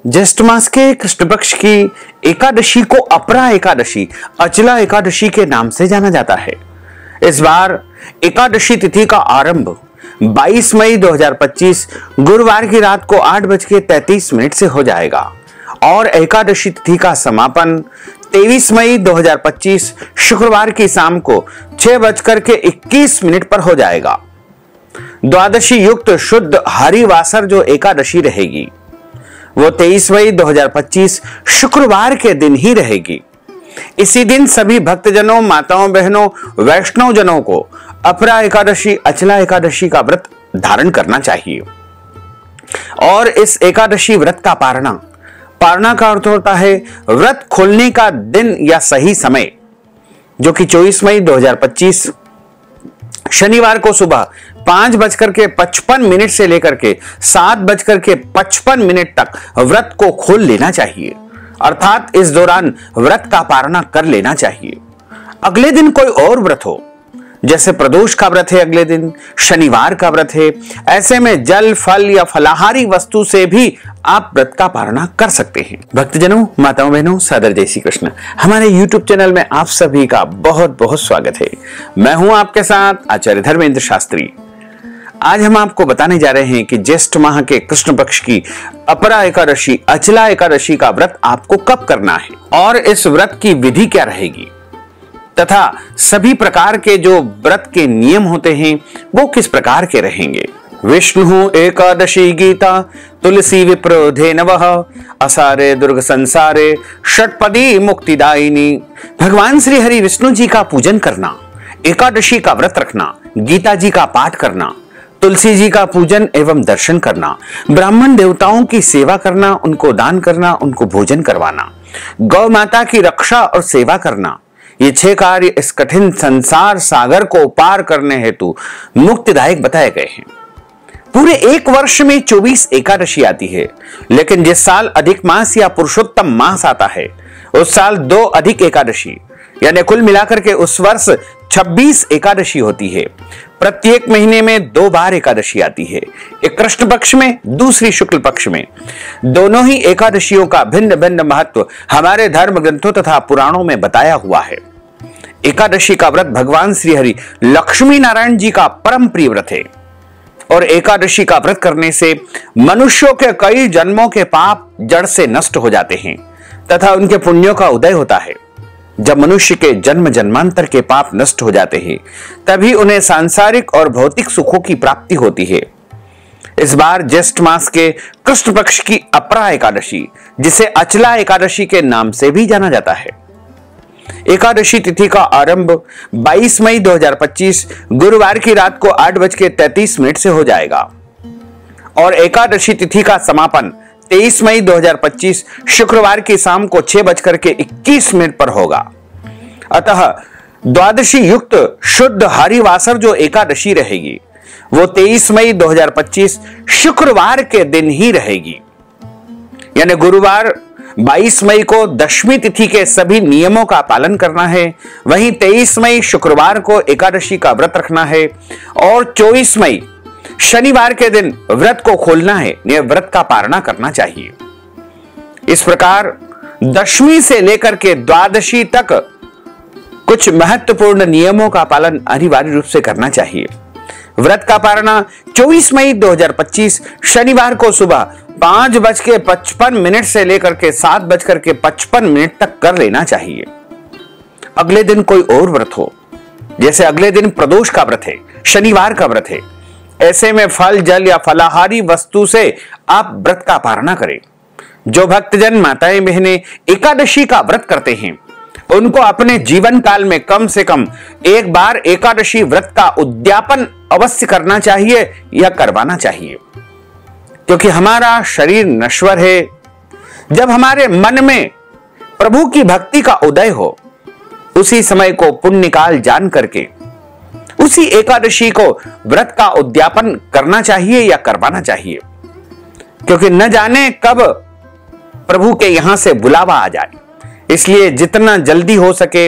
ज्येष्ठ मास के कृष्ण पक्ष की एकादशी को अपरा एकादशी, अचला एकादशी के नाम से जाना जाता है। इस बार एकादशी तिथि का आरंभ 22 मई 2025 गुरुवार की रात को 8:33 से हो जाएगा और एकादशी तिथि का समापन 23 मई 2025 शुक्रवार की शाम को 6:21 पर हो जाएगा। द्वादशी युक्त शुद्ध हरिवासर जो एकादशी रहेगी वो 23 मई 2025 शुक्रवार के दिन ही रहेगी। इसी दिन सभी भक्तजनों, माताओं, बहनों, वैष्णव जनों को अपरा एकादशी, अचला एकादशी का व्रत धारण करना चाहिए। और इस एकादशी व्रत का पारणा का अर्थ होता है व्रत खोलने का दिन या सही समय, जो कि 24 मई 2025 शनिवार को सुबह 5:55 से लेकर के 7:55 तक व्रत को खोल लेना चाहिए, अर्थात इस दौरान व्रत का पारणा कर लेना चाहिए। अगले दिन कोई और व्रत हो, जैसे प्रदोष का व्रत है, अगले दिन शनिवार का व्रत है, ऐसे में जल, फल या फलाहारी वस्तु से भी आप व्रत का पारणा कर सकते हैं। भक्तजनों, माताओं, बहनों, सादर जय श्री कृष्ण। हमारे YouTube चैनल में आप सभी का बहुत बहुत स्वागत है। मैं हूं आपके साथ आचार्य धर्मेंद्र शास्त्री। आज हम आपको बताने जा रहे हैं कि ज्येष्ठ माह के कृष्ण पक्ष की अपरा एकादशी, अचला एकादशी का व्रत आपको कब करना है और इस व्रत की विधि क्या रहेगी तथा सभी प्रकार के जो व्रत के नियम होते हैं वो किस प्रकार के रहेंगे। विष्णु एकादशी गीता तुलसी विप्रोधे नवः असारे दुर्ग संसारे षटपदी मुक्तिदायिनी। भगवान श्री हरि विष्णु जी का पूजन करना, एकादशी का व्रत रखना, गीता जी का पाठ करना, तुलसी जी का पूजन एवं दर्शन करना, ब्राह्मण देवताओं की सेवा करना, उनको दान करना, उनको भोजन करवाना, गौ माता की रक्षा और सेवा करना, ये 6 कार्य इस कठिन संसार सागर को पार करने हेतु मुक्तिदायक बताए गए हैं। पूरे एक वर्ष में 24 एकादशी आती है, लेकिन जिस साल अधिक मास या पुरुषोत्तम मास आता है उस साल 2 अधिक एकादशी, यानी कुल मिलाकर के उस वर्ष 26 एकादशी होती है। प्रत्येक महीने में 2 बार एकादशी आती है, एक कृष्ण पक्ष में, दूसरी शुक्ल पक्ष में। दोनों ही एकादशियों का भिन्न भिन्न महत्व हमारे धर्म ग्रंथों तथा पुराणों में बताया हुआ है। एकादशी का व्रत भगवान श्री हरि लक्ष्मी नारायण जी का परम प्रिय व्रत है और एकादशी का व्रत करने से मनुष्यों के कई जन्मों के पाप जड़ से नष्ट हो जाते हैं तथा उनके पुण्यों का उदय होता है। जब मनुष्य के जन्म जन्मांतर के पाप नष्ट हो जाते हैं तभी उन्हें सांसारिक और भौतिक सुखों की प्राप्ति होती है। इस बार ज्येष्ठ मास के कृष्ण पक्ष की अपरा एकादशी, जिसे अचला एकादशी के नाम से भी जाना जाता है, एकादशी तिथि का आरंभ 22 मई 2025 गुरुवार की रात को 8:33 से हो जाएगा और एकादशी तिथि का समापन 23 मई 2025 शुक्रवार की शाम को 6:21 पर होगा। अतः द्वादशी युक्त शुद्ध हरिवासर जो एकादशी रहेगी वो 23 मई 2025 शुक्रवार के दिन ही रहेगी, यानी गुरुवार 22 मई को दशमी तिथि के सभी नियमों का पालन करना है, वहीं 23 मई शुक्रवार को एकादशी का व्रत रखना है और 24 मई शनिवार के दिन व्रत को खोलना है, यह व्रत का पारणा करना चाहिए। इस प्रकार दशमी से लेकर के द्वादशी तक कुछ महत्वपूर्ण नियमों का पालन अनिवार्य रूप से करना चाहिए। व्रत का पारणा 24 मई 2025 शनिवार को सुबह 5:55 से लेकर के 7:55 तक कर लेना चाहिए। अगले दिन कोई और व्रत हो, जैसे अगले दिन प्रदोष का व्रत है, शनिवार का व्रत है, ऐसे में फल, जल या फलाहारी वस्तु से आप व्रत का पारणा करें। जो भक्तजन, माताएं, बहनें एकादशी का व्रत करते हैं उनको अपने जीवन काल में कम से कम एक बार एकादशी व्रत का उद्यापन अवश्य करना चाहिए या करवाना चाहिए, क्योंकि हमारा शरीर नश्वर है। जब हमारे मन में प्रभु की भक्ति का उदय हो, उसी समय को पुण्य काल जान करके उसी एकादशी को व्रत का उद्यापन करना चाहिए या करवाना चाहिए, क्योंकि न जाने कब प्रभु के यहां से बुलावा आ जाए। इसलिए जितना जल्दी हो सके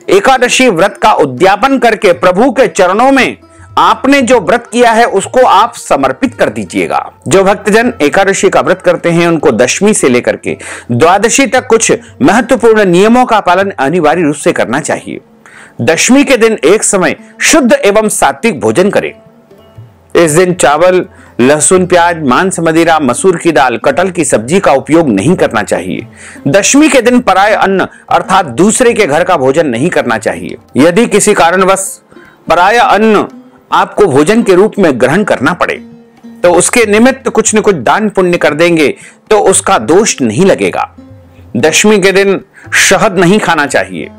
एकादशी व्रत का उद्यापन करके प्रभु के चरणों में आपने जो व्रत किया है उसको आप समर्पित कर दीजिएगा। जो भक्तजन एकादशी का व्रत करते हैं उनको दशमी से लेकर के द्वादशी तक कुछ महत्वपूर्ण नियमों का पालन अनिवार्य रूप से करना चाहिए। दशमी के दिन एक समय शुद्ध एवं सात्विक भोजन करें। इस दिन चावल, लहसुन, प्याज, मांस, मदिरा, मसूर की दाल, कटहल की सब्जी का उपयोग नहीं करना चाहिए। दशमी के दिन पराय अन्न अर्थात दूसरे के घर का भोजन नहीं करना चाहिए। यदि किसी कारणवश पराय अन्न आपको भोजन के रूप में ग्रहण करना पड़े तो उसके निमित्त कुछ न कुछ दान पुण्य कर देंगे तो उसका दोष नहीं लगेगा। दशमी के दिन शहद नहीं खाना चाहिए।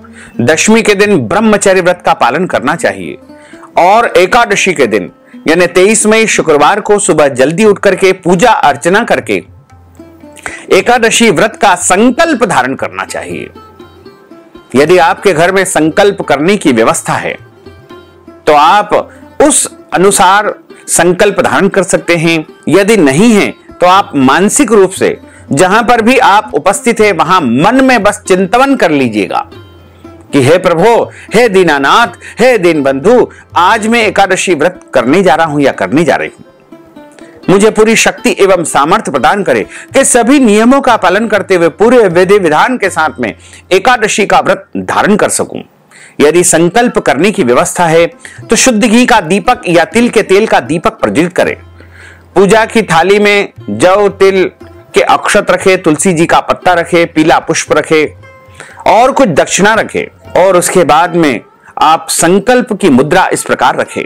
दशमी के दिन ब्रह्मचर्य व्रत का पालन करना चाहिए और एकादशी के दिन यानी 23 मई शुक्रवार को सुबह जल्दी उठ करके पूजा अर्चना करके एकादशी व्रत का संकल्प धारण करना चाहिए। यदि आपके घर में संकल्प करने की व्यवस्था है तो आप उस अनुसार संकल्प धारण कर सकते हैं। यदि नहीं है तो आप मानसिक रूप से जहां पर भी आप उपस्थित है वहां मन में बस चिंतन कर लीजिएगा कि हे प्रभु, हे दीनानाथ, हे दीन बंधु, आज मैं एकादशी व्रत करने जा रहा हूं या करने जा रही हूं। मुझे पूरी शक्ति एवं सामर्थ्य प्रदान करे कि सभी नियमों का पालन करते हुए पूरे विधि विधान के साथ में एकादशी का व्रत धारण कर सकूं। यदि संकल्प करने की व्यवस्था है तो शुद्ध घी का दीपक या तिल के तेल का दीपक प्रज्वलित करें। पूजा की थाली में जौ तिल के अक्षत रखे, तुलसी जी का पत्ता रखे, पीला पुष्प रखे और कुछ दक्षिणा रखे और उसके बाद में आप संकल्प की मुद्रा इस प्रकार रखें।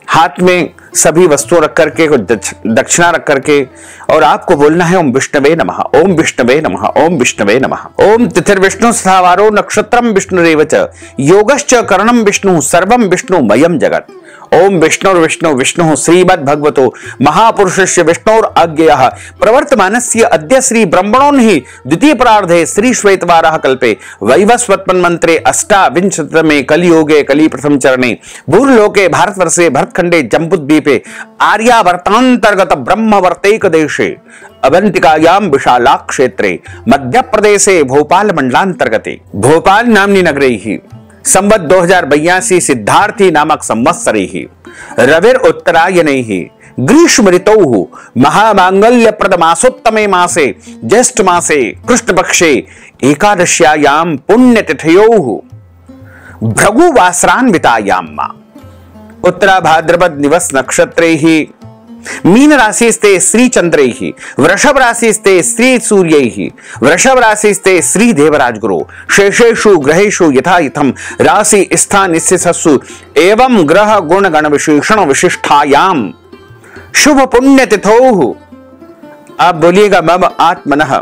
हाथ में सभी वस्तुओं रख करके, कुछ दक्षिणा रख करके और आपको बोलना है ओम विष्णवे नमः, ओम विष्णवे नमः, ओम विष्णवे नमः। ओम तिथिर्विष्णु स्थावारो नक्षत्रम विष्णुरेव च योगश्च करणम विष्णु सर्वम विष्णुमयम जगत। ओम विष्णुर विष्णु विष्णु श्रीमद् भगवतो महापुरुषस्य विष्णुर अज्ञेयः प्रवर्तमानस्य अद्य श्री ब्रह्मणोन्हि द्वितीय प्रार्धे श्री श्वेतवारः कल्पे वैवस्वत्मन् मंत्रे अष्टाविंशतितमे कलियुगे कलि प्रथम चरणे भूर्लोके भारतवर्षे भरतखंडे जम्बूद्वीपे आर्यावर्तांतर्गत ब्रह्मवर्तैक देशे अवंतिकायाम विशाला क्षेत्रे मध्य प्रदेशे भोपाल मंडलांतर्गते भोपाल नाम्नि नगरे ही संवत 2082 सिद्धार्थी नामक संवत्सरे ही रविर उत्तरायणे ही ग्रीष्म ऋतौ महामांगल्य प्रद मासोत्तमे मासे ज्येष्ठ मासे कृष्ण पक्षे एकादश्यायाम पुण्यतिथयो भृगुवासरान्वितायाम उत्तरा भाद्रपद निवस नक्षत्रे ही मीन राशिस्ते श्री चंद्रे ही वृषभ राशिस्ते श्री सूर्य ही वृषभ राशिस्ते श्री देवराज गुरु शेषेषु ग्रहेषु यथायथम राशि स्थान स्थितसु एवं ग्रह गुण गण विशेषण विशिष्टायाम शुभ पुण्य तिथौ। आप बोलिएगा मम आत्मनः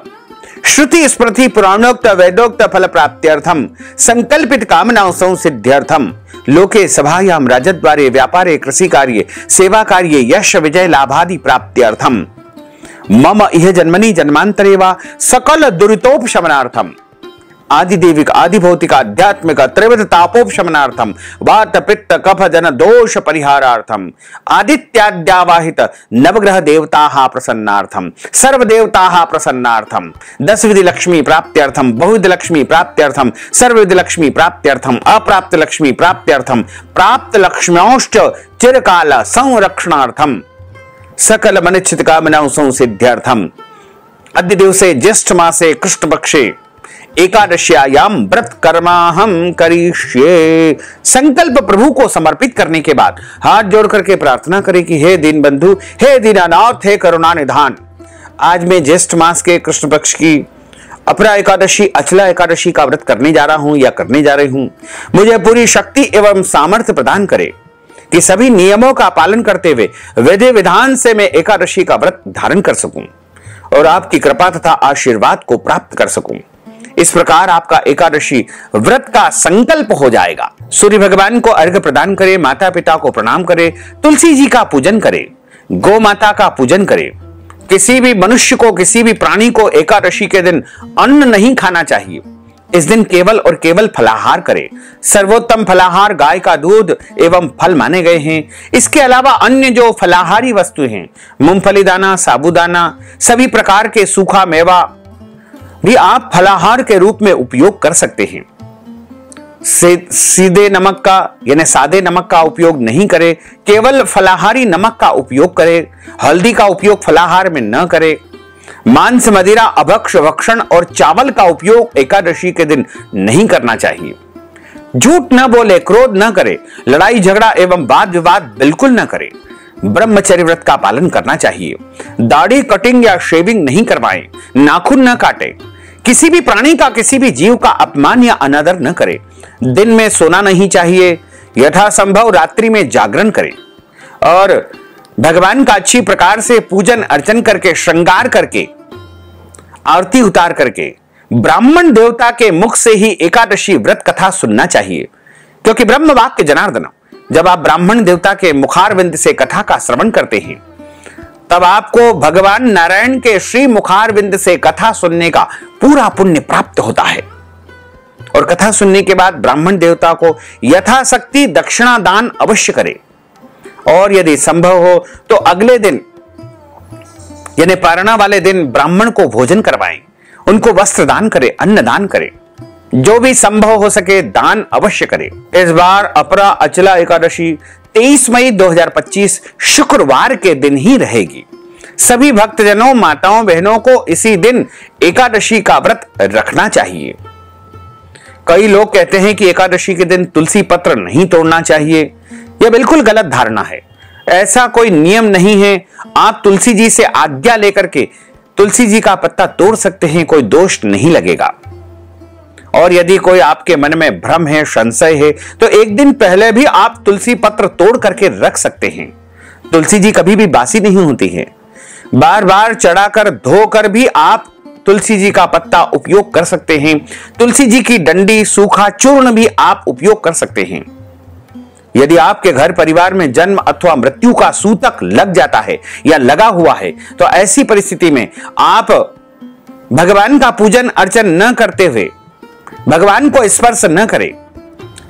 श्रुति स्मृति पुराणोक्त वेदोक्त फल प्राप्त्यर्थम संकल्पित कामनाओं संसिद्ध्यर्थम लोके सभायाम राजद्वारे व्यापारे कृषि कार्ये सेवा कार्ये यश विजय लाभादि प्राप्त्यर्थम मम इह जन्मनि जन्मांतरे वा सकल दुरितोपशमनार्थम आदिदेविक आदिभौतिक आध्यात्मिक त्रिविध तापोपशमनार्थम वात पित्त कफ जन दोष परिहारार्थम आदित्याद्यावाहित नवग्रह देवताः प्रसन्नार्थम सर्व देवताः प्रसन्नार्थम 10 विधि लक्ष्मी प्राप्त्यर्थम बहुविध लक्ष्मी प्राप्त्यर्थम सर्वविध लक्ष्मी प्राप्त्यर्थम अप्राप्त लक्ष्मी प्राप्त्यर्थम प्राप्त लक्ष्म्योश्च चिरकाल संरक्षणार्थम सकल मनिच्छित कामनाओं संसिद्ध्यर्थम अद्य दिवसे ज्येष्ठ मासे कृष्ण पक्षे एकादश्यायाम व्रत कर्माहम करिष्ये। संकल्प प्रभु को समर्पित करने के बाद हाथ जोड़ करके प्रार्थना करें कि हे दीन बंधु, हे दीनानाथ, हे करुणा निधान, आज मैं ज्येष्ठ मास के कृष्ण पक्ष की अपरा एकादशी अचला एकादशी का व्रत करने जा रहा हूं या करने जा रही हूं। मुझे पूरी शक्ति एवं सामर्थ्य प्रदान करे कि सभी नियमों का पालन करते हुए विधि विधान से मैं एकादशी का व्रत धारण कर सकूं और आपकी कृपा तथा आशीर्वाद को प्राप्त कर सकूं। इस प्रकार आपका एकादशी व्रत का संकल्प हो जाएगा। सूर्य भगवान को अर्घ्य प्रदान करें, माता पिता को प्रणाम करें, तुलसी जी का पूजन करें, गौ माता का पूजन करें। किसी भी मनुष्य को, किसी भी प्राणी को एकादशी के दिन अन्न नहीं खाना चाहिए। इस दिन केवल और केवल फलाहार करें। सर्वोत्तम फलाहार गाय का दूध एवं फल माने गए हैं। इसके अलावा अन्य जो फलाहारी वस्तु हैं, मूंगफली दाना, साबूदाना, सभी प्रकार के सूखा मेवा भी आप फलाहार के रूप में उपयोग कर सकते हैं। सीधे नमक का यानी सादे नमक का उपयोग नहीं करे, केवल फलाहारी नमक का उपयोग करे, हल्दी का उपयोग फलाहार में न करे, मांस मदिरा अभक्ष भक्षण और चावल का उपयोग एकादशी के दिन नहीं करना चाहिए। झूठ न बोले, क्रोध न करे, लड़ाई झगड़ा एवं वाद विवाद बिल्कुल न करे, ब्रह्मचर्य व्रत का पालन करना चाहिए, दाढ़ी कटिंग या शेविंग नहीं करवाएं, नाखून न काटे, किसी भी प्राणी का किसी भी जीव का अपमान या अनादर न करे, दिन में सोना नहीं चाहिए, यथासंभव रात्रि में जागरण करें और भगवान का अच्छी प्रकार से पूजन अर्चन करके श्रृंगार करके आरती उतार करके ब्राह्मण देवता के मुख से ही एकादशी व्रत कथा सुनना चाहिए। क्योंकि ब्रह्म वाक्य जनार्दन, जब आप ब्राह्मण देवता के मुखारविंद से कथा का श्रवण करते हैं तब आपको भगवान नारायण के श्री मुखारविंद से कथा सुनने का पूरा पुण्य प्राप्त होता है। और कथा सुनने के बाद ब्राह्मण देवता को यथाशक्ति दक्षिणा दान अवश्य करें और यदि संभव हो तो अगले दिन यानी पारणा वाले दिन ब्राह्मण को भोजन करवाएं, उनको वस्त्र दान करें, अन्न दान करें, जो भी संभव हो सके दान अवश्य करें। इस बार अपरा अचला एकादशी 23 मई 2025 शुक्रवार के दिन ही रहेगी। सभी भक्तजनों, माताओं, बहनों को इसी दिन एकादशी का व्रत रखना चाहिए। कई लोग कहते हैं कि एकादशी के दिन तुलसी पत्र नहीं तोड़ना चाहिए। यह बिल्कुल गलत धारणा है। ऐसा कोई नियम नहीं है। आप तुलसी जी से आज्ञा लेकर के तुलसी जी का पत्ता तोड़ सकते हैं, कोई दोष नहीं लगेगा। और यदि कोई आपके मन में भ्रम है, संशय है, तो एक दिन पहले भी आप तुलसी पत्र तोड़ करके रख सकते हैं। तुलसी जी कभी भी बासी नहीं होती है। बार बार चढ़ाकर धोकर भी आप तुलसी जी का पत्ता उपयोग कर सकते हैं। तुलसी जी की डंडी, सूखा चूर्ण भी आप उपयोग कर सकते हैं। यदि आपके घर परिवार में जन्म अथवा मृत्यु का सूतक लग जाता है या लगा हुआ है तो ऐसी परिस्थिति में आप भगवान का पूजन अर्चन न करते हुए भगवान को स्पर्श न करें,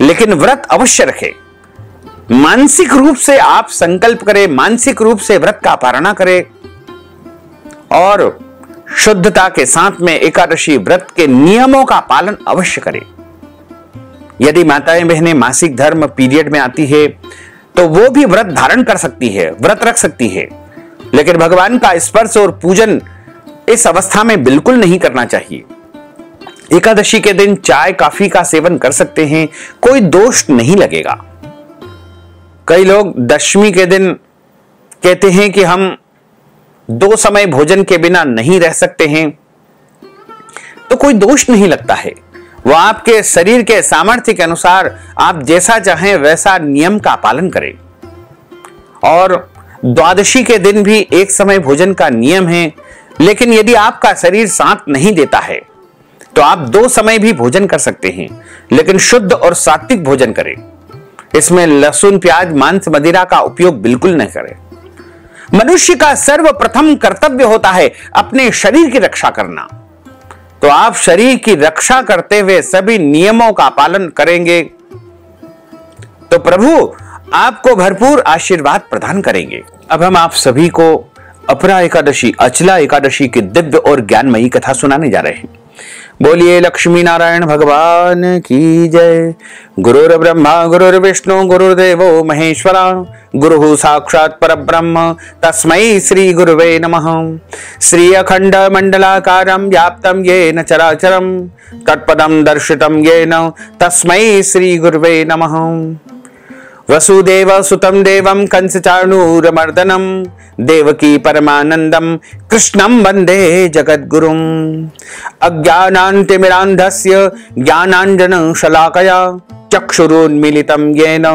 लेकिन व्रत अवश्य रखें। मानसिक रूप से आप संकल्प करें, मानसिक रूप से व्रत का पारणा करें और शुद्धता के साथ में एकादशी व्रत के नियमों का पालन अवश्य करें। यदि माताएं बहनें मासिक धर्म पीरियड में आती है तो वो भी व्रत धारण कर सकती है, व्रत रख सकती है, लेकिन भगवान का स्पर्श और पूजन इस अवस्था में बिल्कुल नहीं करना चाहिए। एकादशी के दिन चाय कॉफी का सेवन कर सकते हैं, कोई दोष नहीं लगेगा। कई लोग दशमी के दिन कहते हैं कि हम 2 समय भोजन के बिना नहीं रह सकते हैं, तो कोई दोष नहीं लगता है। वह आपके शरीर के सामर्थ्य के अनुसार आप जैसा चाहें वैसा नियम का पालन करें। और द्वादशी के दिन भी एक समय भोजन का नियम है, लेकिन यदि आपका शरीर साथ नहीं देता है तो आप 2 समय भी भोजन कर सकते हैं, लेकिन शुद्ध और सात्विक भोजन करें। इसमें लहसुन, प्याज, मांस, मदिरा का उपयोग बिल्कुल नहीं करें। मनुष्य का सर्वप्रथम कर्तव्य होता है अपने शरीर की रक्षा करना। तो आप शरीर की रक्षा करते हुए सभी नियमों का पालन करेंगे तो प्रभु आपको भरपूर आशीर्वाद प्रदान करेंगे। अब हम आप सभी को अपरा एकादशी, अचला एकादशी की दिव्य और ज्ञानमयी कथा सुनाने जा रहे हैं। बोलिए लक्ष्मी नारायण भगवान की जय। गुरुर् ब्रह्मा गुरुर्विष्णु गुरुर्देवो महेश्वरा, गुरुः साक्षात् परब्रह्म तस्मै श्री गुरुवे नमः। श्री अखंड मंडलाकारं व्याप्तं येन चराचरं तत्पदं दर्शितं येन तस्मै श्री गुरुवे नमः। वसुदेव सुतं देवं कंसचाणूरमर्दनं देवकी परमानंदं कृष्णं वंदे जगद्गुरुं। अज्ञानान्तिमिरान्धस्य ज्ञानाञ्जनशलाकया चक्षुरुन्मीलितं येन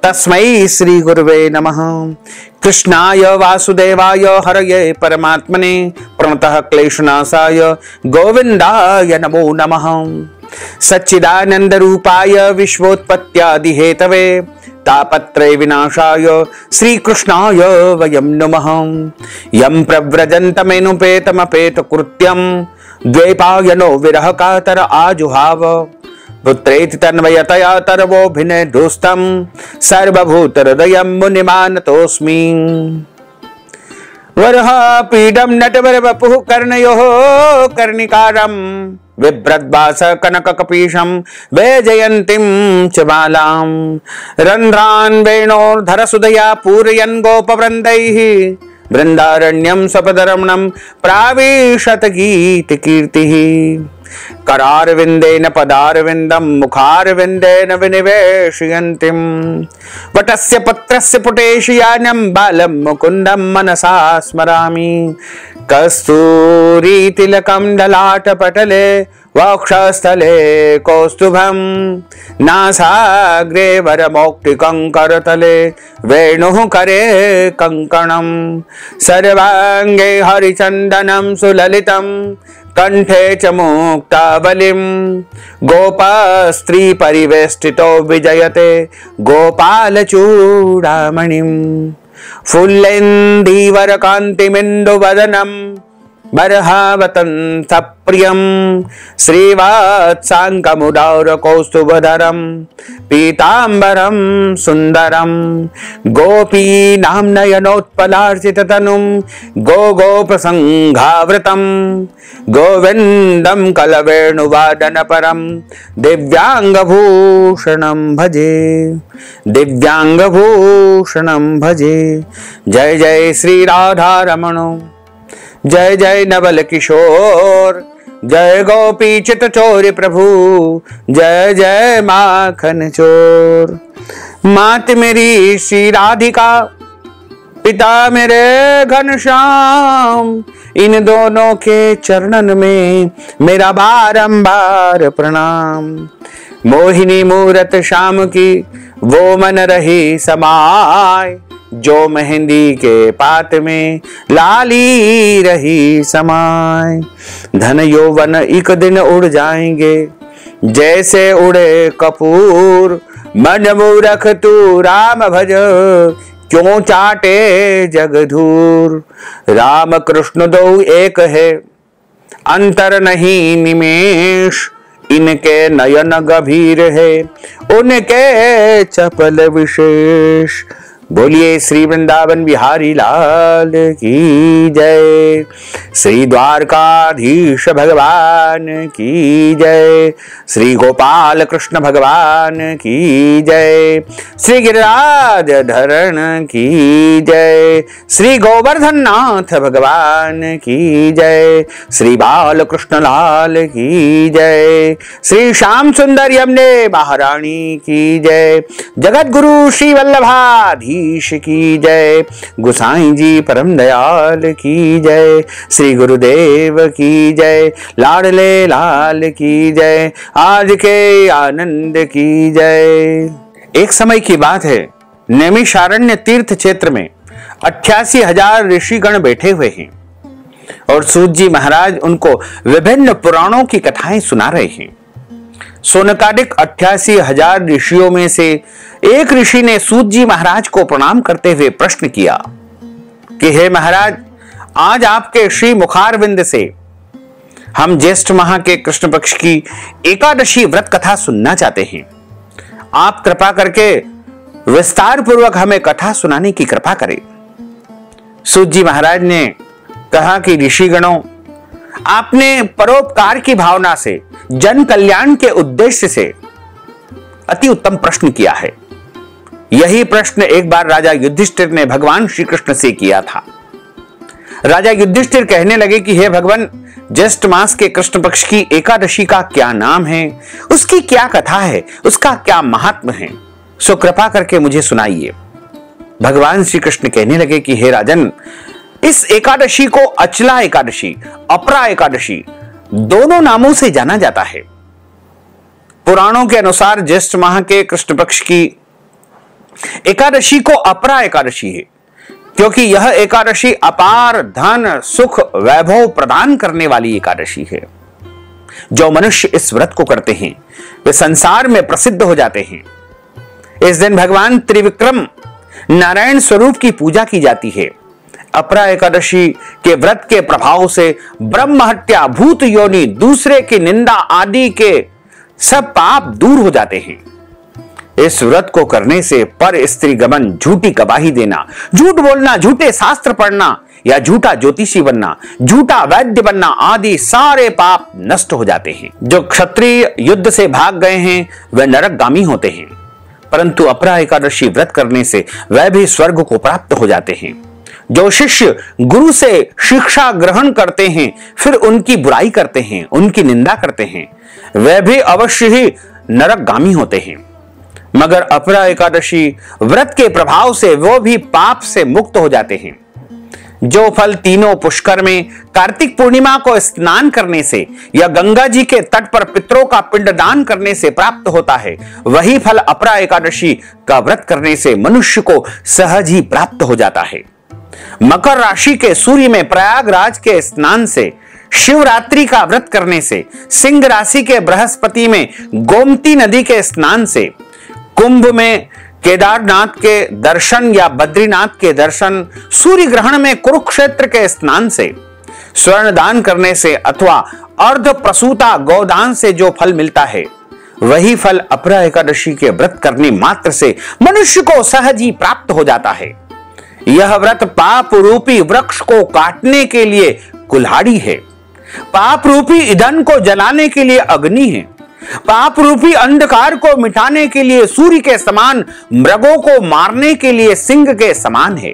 तस्मै श्री गुरुवे नमः। कृष्णाय वासुदेवाय हरये परमात्मने प्रणतः क्लेशनाशाय गोविन्दाय नमो नमः। सच्चिदानंद रूपाय विश्वोत्पत्त्यादिहेतवे तापत्रय विनाशाय श्री कृष्णाय वयं नमः। यं प्रव्रजन्तमेनुपेतमपेत कृत्यं द्वैपायनो विरह कातर आजुहाव। पुत्रेति तन्मयतया तरवोभिनय दोस्तं सर्वभूतहृदयं मुनिमानतोऽस्मि। वरः पीडं नटवर वपुः कर्णयोः कर्णिकारं विभ्रद्वास कनक कपीशम वैजयंतीम च बालाम रंध्रान वेणोर्धर सुदया पूरयन् गोपवृन्दैः वृंदारण्यम सपदरमणम प्राविशत गीत कीर्तिः करारविंदेन पदारविंदम मुखारविंदेन विनिवेशयन्तीं वटस्य पत्रस्य पुटेशयानं बालं मुकुन्दं मनसा स्मरामि कस्तूरी तिलकं ललाटपटले वक्षस्थले कौस्तुभं नासाग्रे वरमौक्तिकं करतले वेणुः करे कंकणं सर्वांगे हरिचन्दनं सुललितं कंठे च मुक्तावलिं गोपस्त्री परिवेष्टितो विजयते गोपालचूडामणिं फुल्लेन्दीवरकान्तिमिन्दुवदनं बर्हावतंस प्रियं श्रीवत्साङ्कमुदारकौस्तुभधरं पीताम्बरं सुन्दरं गोपीनां नयनोत्पलार्चिततनुं गोगोपसङ्घावृतं गोविन्दं कलवेणुवादनपरं दिव्याङ्गभूषणं भजे दिव्याङ्गभूषणं भजे। जय जय श्री राधारमण, जय जय नवल किशोर, जय गोपी चित चोरी प्रभु, जय जय माखन चोर। मात मेरी श्री राधिका, पिता मेरे घनश्याम, इन दोनों के चरणन में मेरा बारंबार प्रणाम। मोहिनी मूरत श्याम की वो मन रही समाय, जो मेहंदी के पात में लाली रही समाय। धन यौवन एक दिन उड़ जाएंगे जैसे उड़े कपूर, मन मूरख तू राम भज क्यों चाटे जगधूर। राम कृष्ण दो एक है अंतर नहीं निमेष, इनके नयन गंभीर है उनके चपल विशेष। बोलिए श्री वृंदावन बिहारी लाल की जय, श्री द्वारकाधीश भगवान की जय, श्री गोपाल कृष्ण भगवान की जय, श्री गिरिराज धरण की जय, श्री गोवर्धन नाथ भगवान की जय, श्री बाल कृष्ण लाल की जय, श्री श्याम सुंदर यमुने महारानी की जय, जगत गुरु श्री वल्लभाधीश की जय, गुसाई जी परम दयाल की जय, श्री गुरुदेव की जय, लाडले लाल की जय, आज के आनंद की जय। एक समय की बात है, नैमिषारण्य तीर्थ क्षेत्र में 88,000 ऋषिगण बैठे हुए हैं और सूत जी महाराज उनको विभिन्न पुराणों की कथाएं सुना रहे हैं। सोनकादिक 88,000 ऋषियों में से एक ऋषि ने सूत जी महाराज को प्रणाम करते हुए प्रश्न किया कि हे महाराज, आज आपके श्री मुखारविंद से हम ज्येष्ठ माह के कृष्ण पक्ष की एकादशी व्रत कथा सुनना चाहते हैं। आप कृपा करके विस्तार पूर्वक हमें कथा सुनाने की कृपा करें। सूत जी महाराज ने कहा कि ऋषिगणों, आपने परोपकार की भावना से, जन कल्याण के उद्देश्य से अति उत्तम प्रश्न किया है। यही प्रश्न एक बार राजा युधिष्ठिर ने भगवान श्री कृष्ण से किया था। राजा युधिष्ठिर कहने लगे कि हे भगवान, ज्येष्ठ मास के कृष्ण पक्ष की एकादशी का क्या नाम है, उसकी क्या कथा है, उसका क्या महात्म है, सो कृपा करके मुझे सुनाइए। भगवान श्री कृष्ण कहने लगे कि हे राजन, इस एकादशी को अचला एकादशी, अपरा एकादशी दोनों नामों से जाना जाता है। पुराणों के अनुसार ज्येष्ठ माह के कृष्ण पक्ष की एकादशी को अपरा एकादशी है, क्योंकि यह एकादशी अपार धन सुख वैभव प्रदान करने वाली एकादशी है। जो मनुष्य इस व्रत को करते हैं वे संसार में प्रसिद्ध हो जाते हैं। इस दिन भगवान त्रिविक्रम नारायण स्वरूप की पूजा की जाती है। अपरा एकादशी के व्रत के प्रभाव से ब्रह्म हत्या, भूत योनि, दूसरे की निंदा आदि के सब पाप दूर हो जाते हैं। इस व्रत को करने से पर स्त्री गमन, झूठी गवाही देना, झूठ बोलना, झूठे शास्त्र पढ़ना या झूठा ज्योतिषी बनना, झूठा वैद्य बनना आदि सारे पाप नष्ट हो जाते हैं। जो क्षत्रिय युद्ध से भाग गए हैं वे नरकगामी होते हैं, परंतु अपरा एकादशी व्रत करने से वह भी स्वर्ग को प्राप्त हो जाते हैं। जो शिष्य गुरु से शिक्षा ग्रहण करते हैं फिर उनकी बुराई करते हैं, उनकी निंदा करते हैं, वे भी अवश्य ही नरकगामी होते हैं। मगर अपरा एकादशी व्रत के प्रभाव से वो भी पाप से मुक्त हो जाते हैं। जो फल तीनों पुष्कर में कार्तिक पूर्णिमा को स्नान करने से या गंगा जी के तट पर पितरों का पिंडदान करने से प्राप्त होता है, वही फल अपरा एकादशी का व्रत करने से मनुष्य को सहज ही प्राप्त हो जाता है। मकर राशि के सूर्य में प्रयागराज के स्नान से, शिवरात्रि का व्रत करने से, सिंह राशि के बृहस्पति में गोमती नदी के स्नान से, कुंभ में केदारनाथ के दर्शन या बद्रीनाथ के दर्शन, सूर्य ग्रहण में कुरुक्षेत्र के स्नान से, स्वर्ण दान करने से अथवा अर्ध प्रसूता गोदान से जो फल मिलता है, वही फल अपरा एकादशी के व्रत करने मात्र से मनुष्य को सहज ही प्राप्त हो जाता है। यह व्रत पाप रूपी वृक्ष को काटने के लिए कुल्हाड़ी है, पाप रूपी ईंधन को जलाने के लिए अग्नि है, पाप रूपी अंधकार को मिटाने के लिए सूर्य के समान, मृगों को मारने के लिए सिंह के समान है।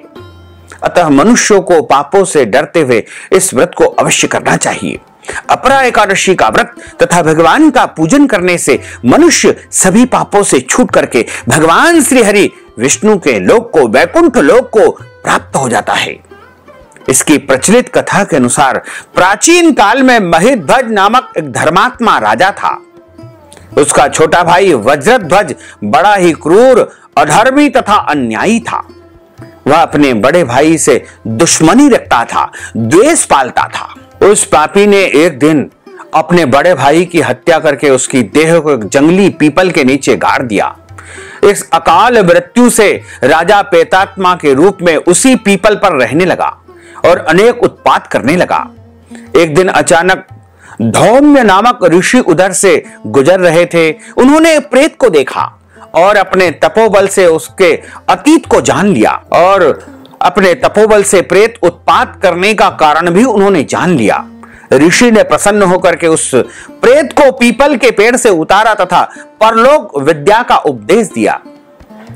अतः मनुष्यों को पापों से डरते हुए इस व्रत को अवश्य करना चाहिए। अपरा एकादशी का व्रत तथा भगवान का पूजन करने से मनुष्य सभी पापों से छूट करके भगवान श्री हरि विष्णु के लोक को, वैकुंठ लोक को प्राप्त हो जाता है। इसकी प्रचलित कथा के अनुसार प्राचीन काल में महिध्वज नामक एक धर्मात्मा राजा था। उसका छोटा भाई वज्रध्वज बड़ा ही क्रूर, अधर्मी तथा अन्यायी था। वह अपने बड़े भाई से दुश्मनी रखता था, द्वेष पालता था। उस पापी ने एक दिन अपने बड़े भाई की हत्या करके उसकी देह को एक जंगली पीपल के नीचे गाड़ दिया। इस अकाल मृत्यु से राजा प्रेतात्मा के रूप में उसी पीपल पर रहने लगा और अनेक उत्पात करने लगा। एक दिन अचानक धौम्य नामक ऋषि उधर से गुजर रहे थे। उन्होंने प्रेत को देखा और अपने तपोबल से उसके अतीत को जान लिया और अपने तपोबल से प्रेत उत्पात करने का कारण भी उन्होंने जान लिया। ऋषि ने प्रसन्न होकर के उस प्रेत को पीपल के पेड़ से उतारा तथा परलोक विद्या का उपदेश दिया।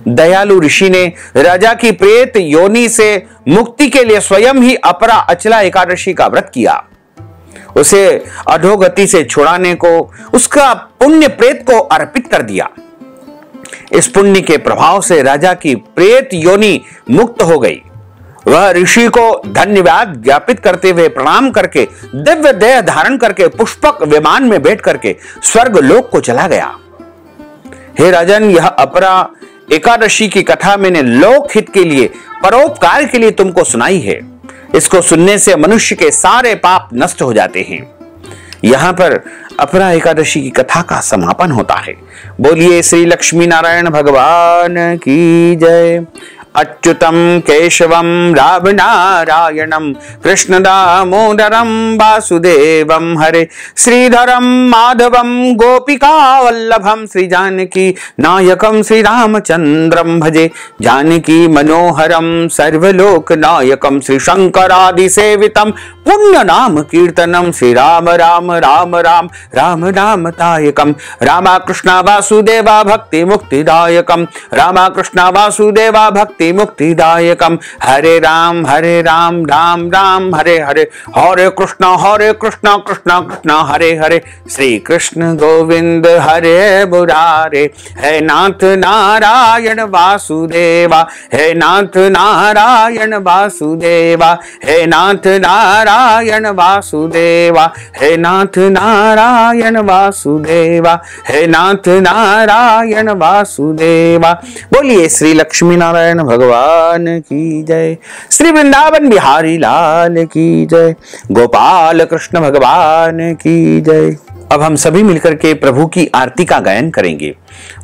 दयालु ऋषि ने राजा की प्रेत योनि से मुक्ति के लिए स्वयं ही अपरा अचला एकादशी का व्रत किया। उसे अधोगति से छुड़ाने को उसका पुण्य प्रेत को अर्पित कर दिया। इस पुण्य के प्रभाव से राजा की प्रेत योनि मुक्त हो गई। वह ऋषि को धन्यवाद ज्ञापित करते हुए प्रणाम करके दिव्य देह धारण करके पुष्पक विमान में बैठ करके स्वर्ग लोक को चला गया। हे राजन, यह अपरा एकादशी की कथा मैंने लोक हित के लिए, परोपकार के लिए तुमको सुनाई है। इसको सुनने से मनुष्य के सारे पाप नष्ट हो जाते हैं। यहां पर अपरा एकादशी की कथा का समापन होता है। बोलिए श्री लक्ष्मी नारायण भगवान की जय। अच्युतम केशवम राम नारायणम कृष्ण दामोदरम वासुदेवम हरे श्रीधरम माधवम गोपिका वल्लभम श्री जानकी नायकम श्री रामचंद्रम भजे जानकी मनोहरम सर्वलोक नायकम श्री शंकरादि सेवितम पुण्य नाम कीर्तनम श्री राम राम राम राम राम राम तायकम रामा कृष्णा वासुदेवा भक्ति मुक्तिदायकम रामा कृष्णा वासुदेवा भक्ति मुक्तिदायकम हरे राम राम राम हरे हरे हरे कृष्णा कृष्णा कृष्णा हरे हरे श्री कृष्ण गोविंद हरे मुरारे। हे नाथ नारायण वासुदेवा, हे नाथ नारायण वासुदेवा, हे नाथ नारायण वासुदेवा, हे नाथ नारायण वासुदेवा, हे नाथ नारायण वासुदेवा। बोलिए श्री लक्ष्मी नारायण भगवान की जय। श्री वृंदावन बिहारी लाल की जय। गोपाल कृष्ण भगवान की जय। अब हम सभी मिलकर के प्रभु की आरती का गायन करेंगे।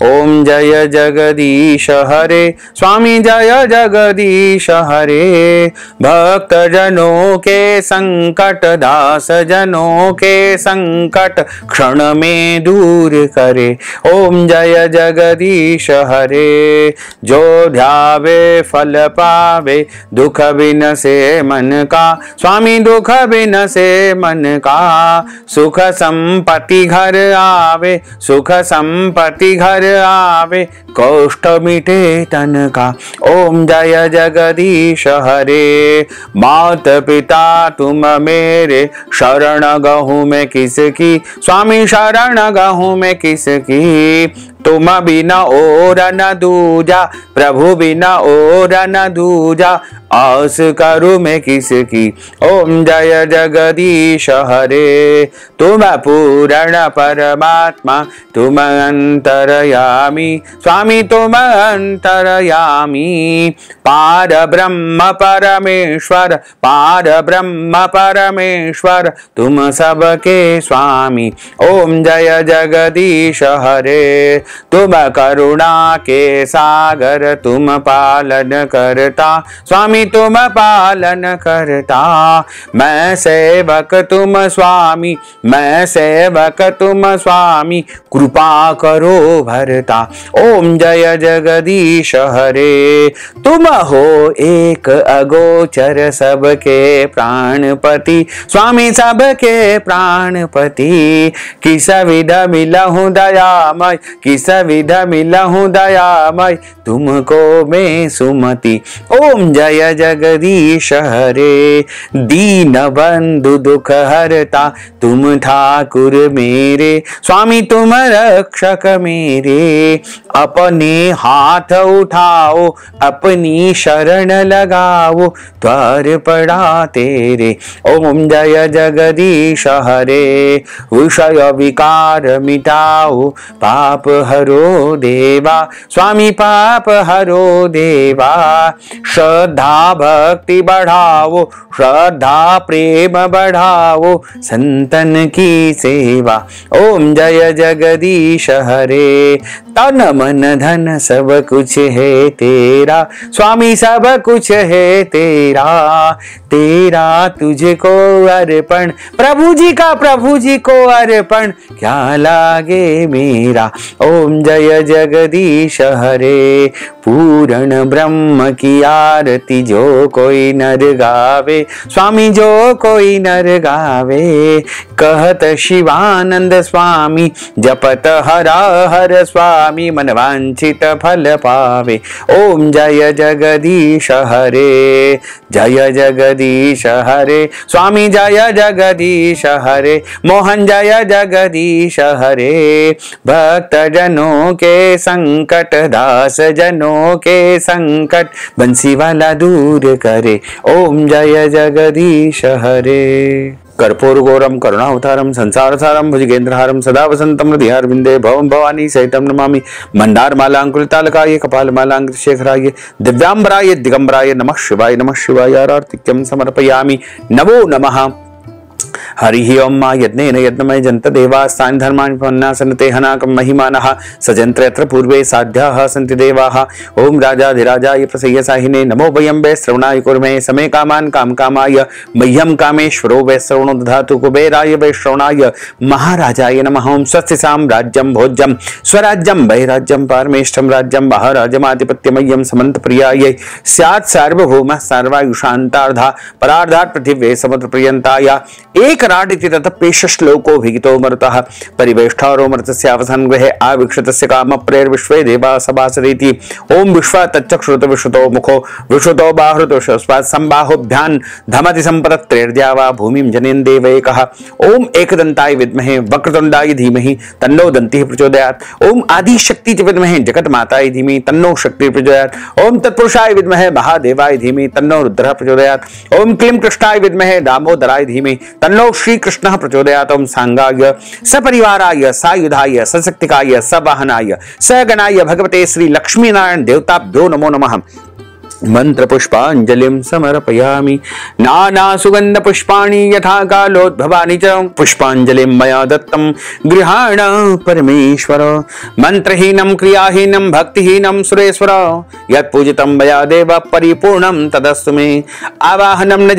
ओम जय जगदीश हरे, स्वामी जय जगदीश हरे। भक्त जनों के संकट, दास जनों के संकट क्षण में दूर करे। ओम जय जगदीश हरे। जो ध्यावे फल पावे, दुख बिन से मन का, स्वामी दुख बिन से मन का। सुख संपत्ति घर आवे, सुख संपत्ति घर आवे, कष्ट मिटे तन का। ओम जय जगदीश हरे। मात पिता तुम मेरे, शरण गहूँ मैं किसकी, स्वामी शरण गहूँ मैं किसकी। तुम बिना और न दूजा, प्रभु बिना और न दूजा, आस करूँ मैं किसकी। ओम जय जगदीश हरे। तुम पूर्ण परमात्मा, तुम अंतरयामी, स्वामी तुम अंतरयामी। पार ब्रह्म परमेश्वर, पार ब्रह्म परमेश्वर, तुम सबके स्वामी। ओम जय जगदीश हरे। तुम करुणा के सागर, तुम पालन करता, स्वामी तुम पालन करता। मैं सेवक तुम स्वामी, मैं सेवक तुम स्वामी, कृपा करो भरता। ओम जय जगदीश हरे। तुम हो एक अगोचर, सबके प्राणपति, स्वामी सबके प्राणपति। किस विध मिलहूँ दयामय, किस विध मिलहूँ दयामय, तुमको मैं सुमति। ओम जय जगदीश हरे। दीन बंधु दुख हरता, तुम ठाकुर मेरे, स्वामी तुम रक्षक मेरे। अपने हाथ उठाओ, अपनी शरण लगाओ, द्वार पड़ा तेरे। ओम जय जगदीश हरे। विषय विकार मिटाओ, पाप हरो देवा, स्वामी पाप हरो देवा। श्रद्धा भक्ति बढ़ाओ, श्रद्धा प्रेम बढ़ाओ, संतन की सेवा। ओम जय जगदीश हरे। तन मन धन सब कुछ है तेरा, स्वामी सब कुछ है तेरा। तेरा तुझको अर्पण, प्रभु जी का प्रभु जी को अर्पण, क्या लागे मेरा। ओम जय जगदीश हरे। पूर्ण ब्रह्म की आरती जो कोई नर गावे, स्वामी जो कोई नर गावे। कहत शिवानंद स्वामी, जपत हरा हर स्वामी, मन वांछित फल पावे। ओम जय जगदीश हरे। जय जगदीश हरे, स्वामी जय जगदीश हरे। मोहन जय जगदीश हरे। भक्त जनों के संकट, दास जनों के संकट, बंसी वाला दूर करे। ओम जय जगदीश हरे। कर्पूर गौरम करुणावतारम संसार सारम भुजगेंद्रहारम सदा वसंतम हृदयारविंदे भवम भवानी सहितम नमामि। मंदार मालांकुलितालकाय कपाल मालांकित शेखराय दिव्यांबराय दिगंबराय नमः शिवाय नमः शिवाय। आरतिक्यं समर्पयामि। नमो नमः। हरि ओम यज्ञेन यज्ञमय जंत देवास्तानि धर्माणि पन्नासनते हनाकं महिमानः सजन्त्र यत्र पूर्वे साध्याः सन्ति देवाः। ओम राजाधिराजाय प्रसय्यसाहिने नमो वयम्बे श्रवणाय कुर्मे समे कामान् कामकामाय मह्यं कामेश्वरो वै श्रवणो दधातु कुबेराय वै श्रवणाय महाराजाय नमः। ओम स्वस्ति साम्राज्यं भोज्यं स्वराज्यं वैराज्यं पारमेष्ठं राज्यं महाराजमाधिपत्यमय्यं समन्तप्रियाय स्यात् सार्वभौमः सर्वायुषान्तार्धा परार्धात् पृथिव्यै समुद्रपर्यन्ताय एक राडिति ततपेश श्लोको भिगितो मरुतः परिवेष्टारो मृतस्यावसान गृहे आवीक्षितस्य काम प्रेर विश्वे देवा सभासरेति। ओम विश्व तच्चक्षुरुत विश्रुतो मुखो विश्रुतो बाहुरुतो स्वस्वात् संबाहुभ्यान् धमति संपतत्रेर्द्यावा भूमिं जनयन् देवैकः। ओम एकदन्ताय विद्महे वक्रतुण्डाय धीमहि तन्नो दन्तिः प्रचोदयात्। ओम आदि शक्ति च विद्महे जगन्माताय धीमहि तन्नो शक्तिः प्रचोदयात्। ओम तत्पुरुषाय विद्महे महादेवाय धीमहि तन्नो रुद्रः प्रचोदयात्। ओम क्लीं कृष्णाय विद्महे दामोदराय धीमहि तन्नो श्री कृष्णः प्रचोदयात्। ओम सांगाय सपरिवाराय सायुधाय सशक्तिकाय सवाहनाय सगणाय भगवते श्री लक्ष्मी नारायण देवताभ्यो नमो नमः। मंत्र पुष्पांजलिं समर्पयामि। नाना सुगंध पुष्पाणि यथा कालोद्भवानि च पुष्पांजलिं मया दत्तं गृहाण परमेश्वर। मंत्रहीनं क्रियाहीनं भक्तिहीनं सुरेश्वर यत् पूजितं मया देव परिपूर्णं तदस्तु मे। आवाहनं न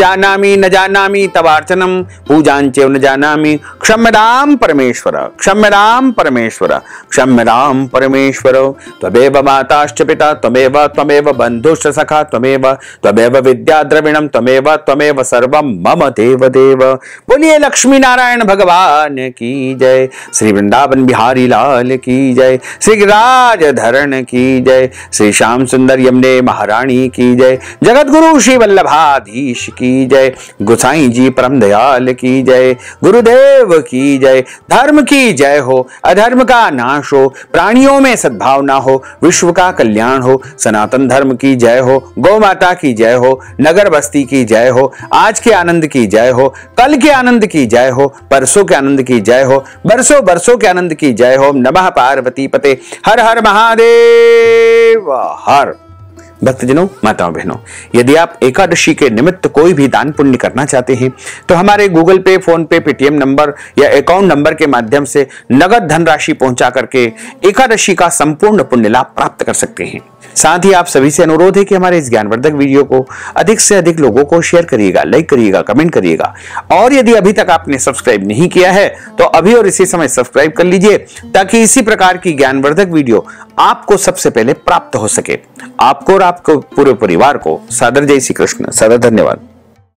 जानामि तवार्चनं पूजाञ्चैव न जानामि क्षम्यतां परमेश्वर क्षम्यतां परमेश्वर क्षम्यतां परमेश्वर। त्वमेव माताश्च पिता त्वमेव बन्धुश्च सखा त्वमेव विद्या द्रविणम त्वमेव सर्वम मम देव देव। बोलिए लक्ष्मी नारायण भगवान की जय, श्री वृंदावन बिहारी लाल की जय, श्री गिरिराज धरण की जय, श्री श्याम सुंदर यमुने महारानी की जय, जगत गुरु श्री वल्लभाधीश की जय, गोसाई जी परम दयाल की जय, गुरुदेव की जय। धर्म की जय हो, अधर्म का नाश हो, प्राणियों में सद्भावना हो, विश्व का कल्याण हो, सनातन धर्म की जय हो, गौ माता की जय हो, नगर बस्ती की जय हो, आज के आनंद की जय हो, कल के आनंद की जय हो, परसों के आनंद की जय हो, बरसों बरसों के आनंद की जय हो। नमः पार्वती पते, हर हर महादेव हर। भक्तजनों, माताओं बहनों, यदि आप एकादशी के निमित्त कोई भी दान पुण्य करना चाहते हैं तो हमारे गूगल पे, फोन पे, पेटीएम नंबर या अकाउंट नंबर के माध्यम से नगद धनराशि पहुंचा करके एकादशी का संपूर्ण पुण्य लाभ प्राप्त कर सकते हैं। साथ ही आप सभी से अनुरोध है कि हमारे इस ज्ञानवर्धक वीडियो को अधिक से अधिक लोगों को शेयर करिएगा, लाइक करिएगा, कमेंट करिएगा। और यदि अभी तक आपने सब्सक्राइब नहीं किया है तो अभी और इसी समय सब्सक्राइब कर लीजिए, ताकि इसी प्रकार की ज्ञानवर्धक वीडियो आपको सबसे पहले प्राप्त हो सके। आपको और आपको पूरे परिवार को सादर जय श्री कृष्ण, सादर धन्यवाद।